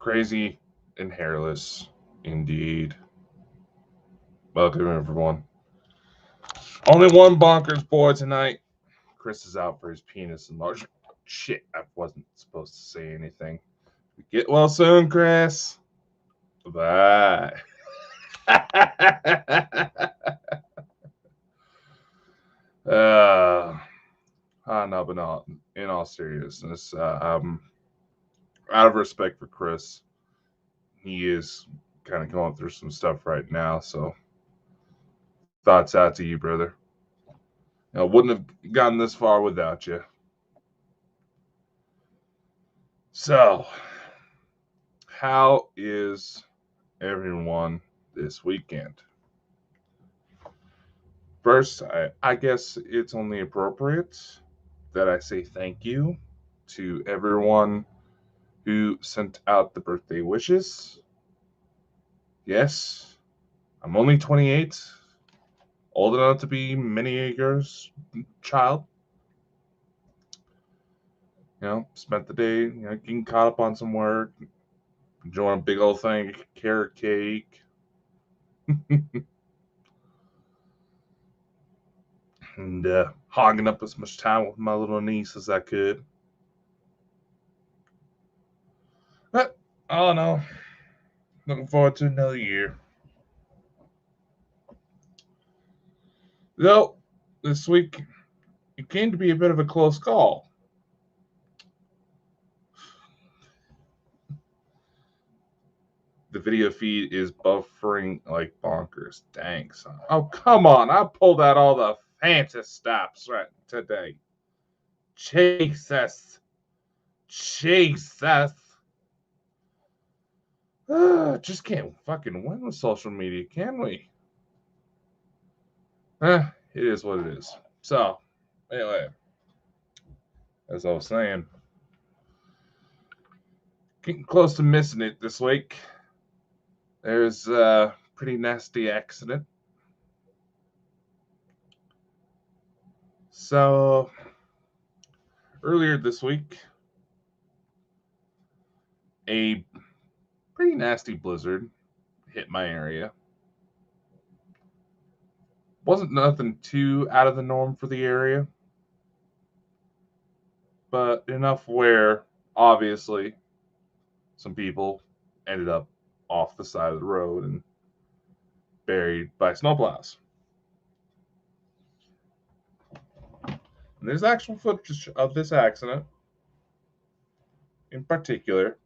Crazy and hairless, indeed. Welcome, everyone. Only one bonkers boy tonight. Chris is out for his penis enlargement. Shit, I wasn't supposed to say anything. Get well soon, Chris. Bye. uh, no, but not in all seriousness. Out of respect for Chris, he is kind of going through some stuff right now. So, thoughts out to you, brother. Wouldn't have gotten this far without you. So, how is everyone this weekend? First, I guess it's only appropriate that I say thank you to everyone who sent out the birthday wishes. Yes, I'm only 28, old enough to be many a year's child. Spent the day, getting caught up on some work, enjoying a big old thing, carrot cake, and hogging up as much time with my little niece as I could. But, oh no, looking forward to another year. Though, this week, it came to be a bit of a close call. The video feed is buffering like bonkers. Dang, son. Oh, come on. I pulled out all the fancy stops right today. Jesus. Jesus. Just can't fucking win with social media, can we? It is what it is. So, anyway, as I was saying, getting close to missing it this week. There's a pretty nasty accident. So, earlier this week, a pretty nasty blizzard hit my area. Wasn't nothing too out of the norm for the area, but enough where, obviously, some people ended up off the side of the road and buried by snowplows. And there's actual footage of this accident in particular.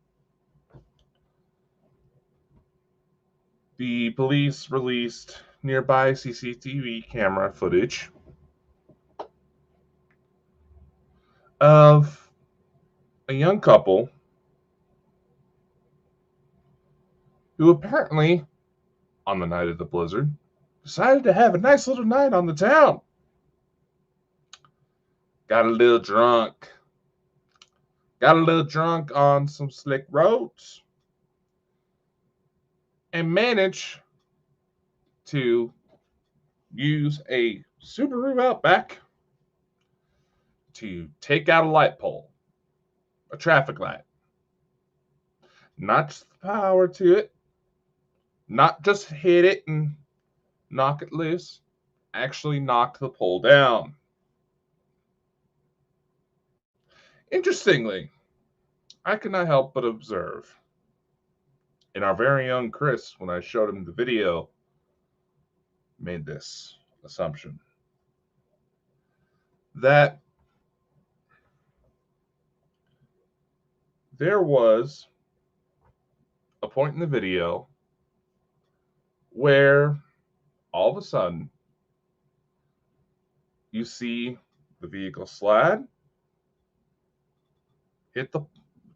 The police released nearby CCTV camera footage of a young couple who apparently, on the night of the blizzard, decided to have a nice little night on the town. Got a little drunk. Got a little drunk on some slick roads. And managed to use a Subaru Outback to take out a light pole, a traffic light. Not just the power to it, not just hit it and knock it loose, actually knocked the pole down. Interestingly, I could not help but observe in our very young Chris, when I showed him the video, made this assumption that there was a point in the video where all of a sudden you see the vehicle slide, hit the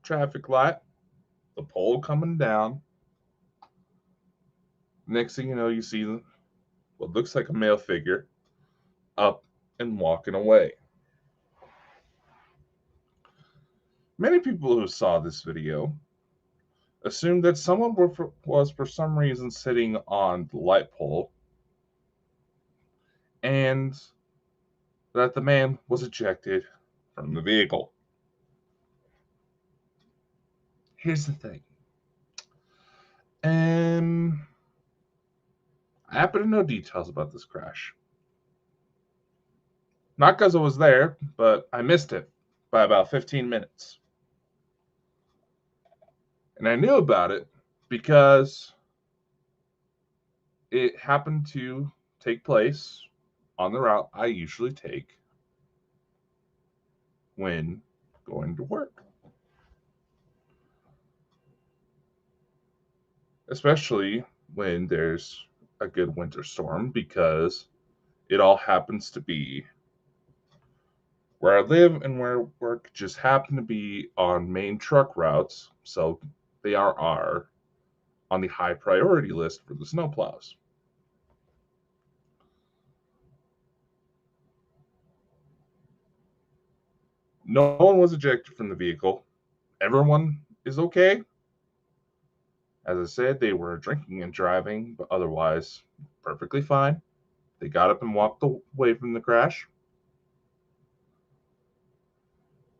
traffic light, the pole coming down. Next thing you know, you see what looks like a male figure up and walking away. Many people who saw this video assumed that someone was for some reason sitting on the light pole and that the man was ejected from the vehicle. Here's the thing. And I happen to know details about this crash. Not because I was there, but I missed it by about 15 minutes. And I knew about it because it happened to take place on the route I usually take when going to work. Especially when there's a good winter storm, because it all happens to be where I live and where I work just happen to be on main truck routes, so they are on the high priority list for the snowplows. No one was ejected from the vehicle. Everyone is okay. As I said, they were drinking and driving, but otherwise perfectly fine. They got up and walked away from the crash.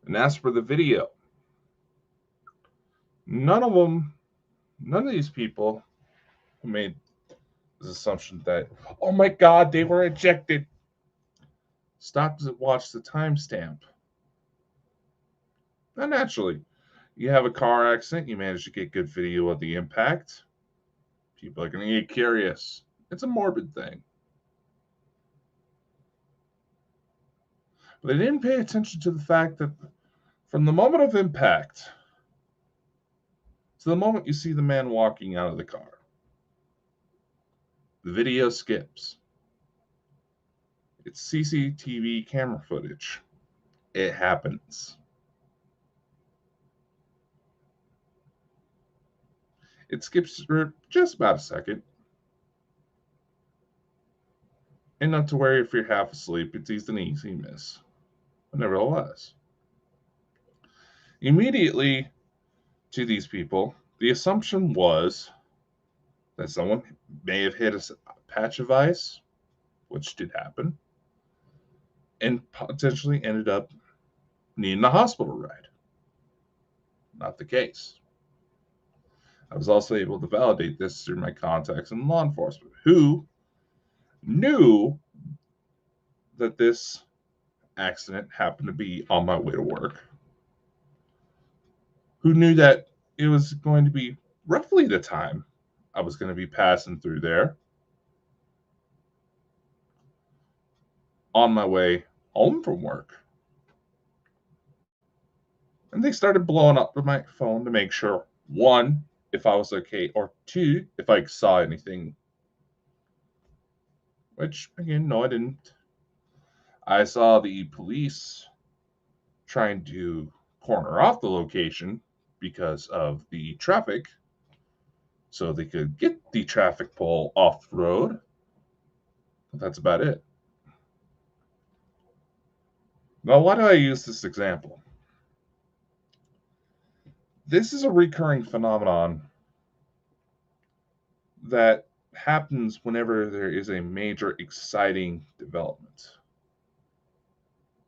And as for the video, none of them, none of these people who made this assumption that, oh my God, they were ejected, stopped to watch the timestamp. Now, naturally, you have a car accident, you manage to get good video of the impact. People are going to get curious. It's a morbid thing. But they didn't pay attention to the fact that from the moment of impact to the moment you see the man walking out of the car, the video skips. It's CCTV camera footage. It happens. It skips for just about a second. And not to worry if you're half asleep, it's an easy miss. But nevertheless, immediately to these people, the assumption was that someone may have hit a patch of ice, which did happen, and potentially ended up needing a hospital ride. Not the case. I was also able to validate this through my contacts in law enforcement, who knew that this accident happened to be on my way to work, who knew that it was going to be roughly the time I was going to be passing through there on my way home from work. And they started blowing up my phone to make sure, one, if I was okay, or two, if I saw anything. Which, again, no, I didn't. I saw the police trying to corner off the location because of the traffic, so they could get the traffic pole off the road. But that's about it. Now, why do I use this example? This is a recurring phenomenon that happens whenever there is a major exciting development,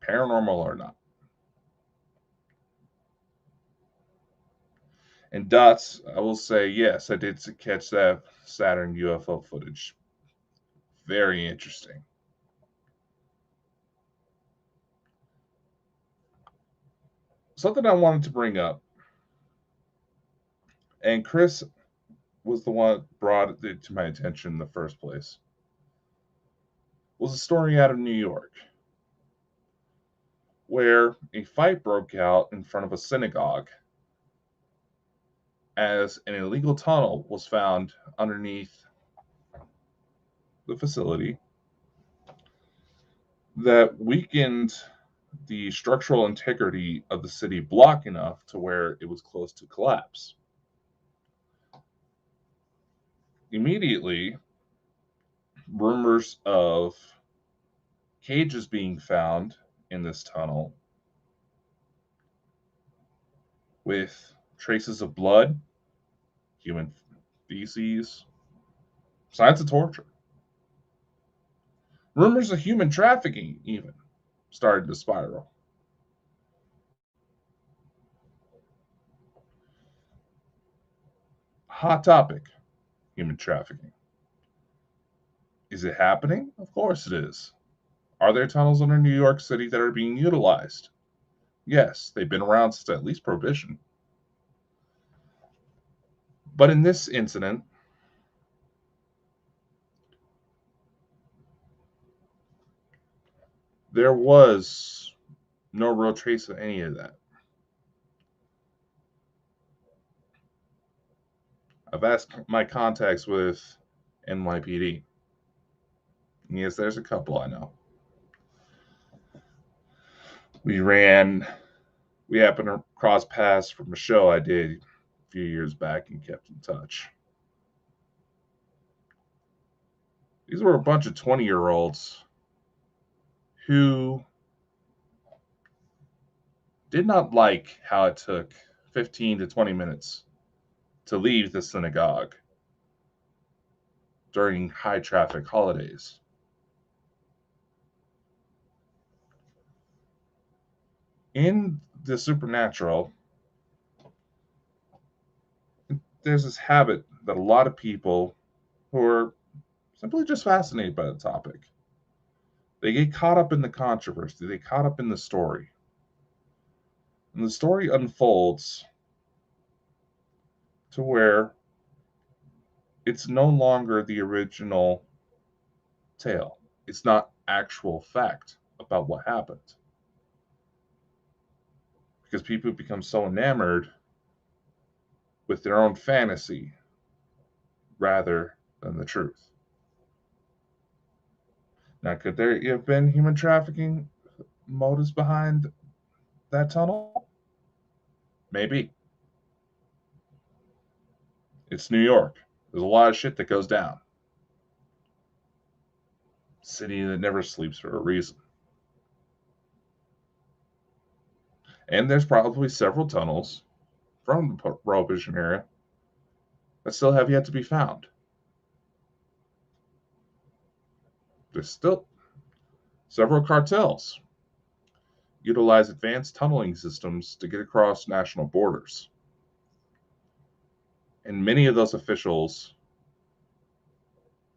paranormal or not. And Dots, I will say, yes, I did catch that Saturn UFO footage. Very interesting. Something I wanted to bring up, and Chris was the one that brought it to my attention in the first place, was a story out of New York where a fight broke out in front of a synagogue as an illegal tunnel was found underneath the facility that weakened the structural integrity of the city block enough to where it was close to collapse. Immediately, rumors of cages being found in this tunnel with traces of blood, human feces, signs of torture. Rumors of human trafficking even started to spiral. Hot topic. human trafficking. Is it happening? Of course it is. Are there tunnels under New York City that are being utilized? Yes, they've been around since at least Prohibition. But in this incident, there was no real trace of any of that. I've asked my contacts with NYPD. Yes, there's a couple I know. We happened to cross paths from a show I did a few years back and kept in touch. These were a bunch of 20-year-olds who did not like how it took 15 to 20 minutes to leave the synagogue during high traffic holidays. In the supernatural, there's this habit that a lot of people who are simply just fascinated by the topic, they get caught up in the controversy, they get caught up in the story. And the story unfolds to where it's no longer the original tale. It's not actual fact about what happened. Because people become so enamored with their own fantasy rather than the truth. Now, could there have been human trafficking motives behind that tunnel? Maybe. It's New York. There's a lot of shit that goes down. City that never sleeps for a reason. And there's probably several tunnels from the Prohibition era that still have yet to be found. There's still several cartels utilize advanced tunneling systems to get across national borders. And many of those officials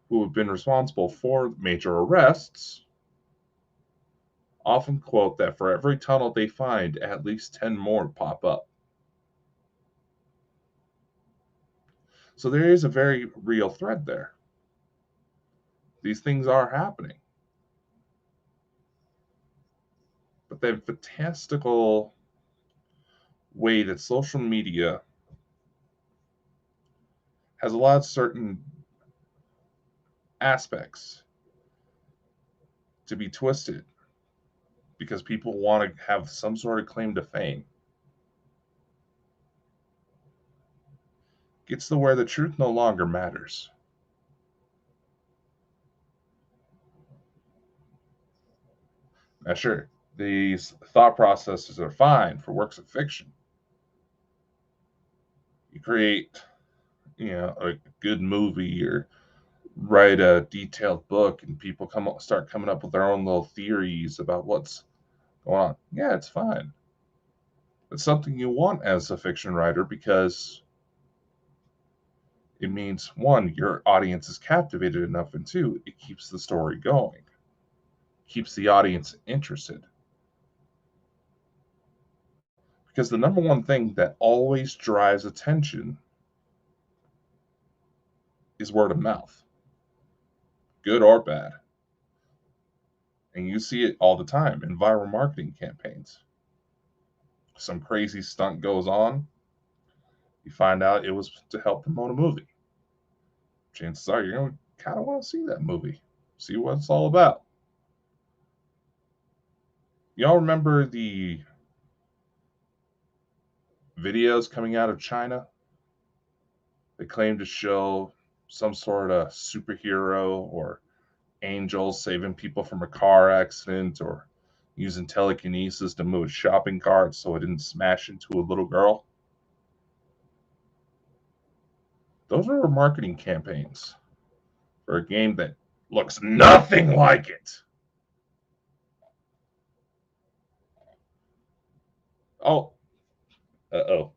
who have been responsible for major arrests often quote that for every tunnel they find, at least 10 more pop up. So there is a very real thread there. These things are happening. But the fantastical way that social media has allowed certain aspects to be twisted because people want to have some sort of claim to fame gets to where the truth no longer matters. Now, sure, these thought processes are fine for works of fiction. You create, a good movie or write a detailed book, and people start coming up with their own little theories about what's going on. Yeah, it's fine. It's something you want as a fiction writer because it means one, your audience is captivated enough, and two, it keeps the story going, keeps the audience interested. Because the number one thing that always drives attention is word of mouth, good or bad. And you see it all the time in viral marketing campaigns. Some crazy stunt goes on, you find out it was to help promote a movie. Chances are you're going to kind of want to see that movie, see what it's all about. Y'all remember the videos coming out of China? They claim to show some sort of superhero or angels saving people from a car accident or using telekinesis to move a shopping cart so it didn't smash into a little girl. Those are marketing campaigns for a game that looks nothing like it. Oh, uh-oh.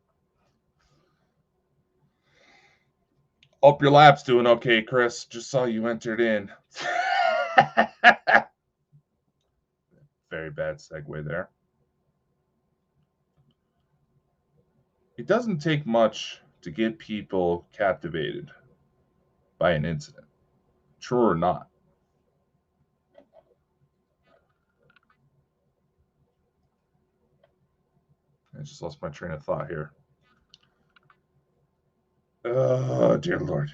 Hope your lap's doing okay, Chris. Just saw you entered in. Very bad segue there. It doesn't take much to get people captivated by an incident, true or not. I just lost my train of thought here. Oh, dear Lord.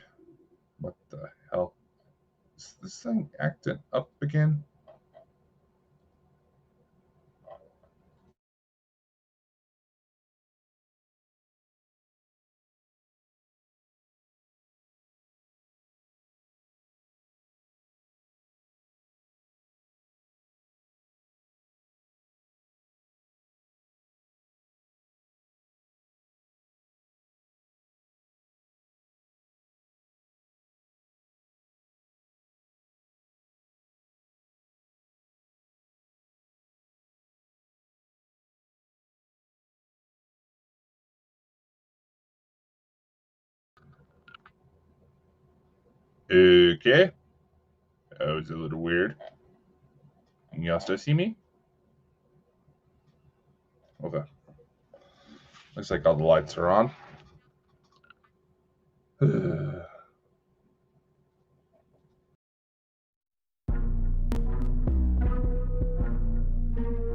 What the hell? Is this thing acting up again? Okay. That was a little weird. Can y'all still see me? Okay. Looks like all the lights are on.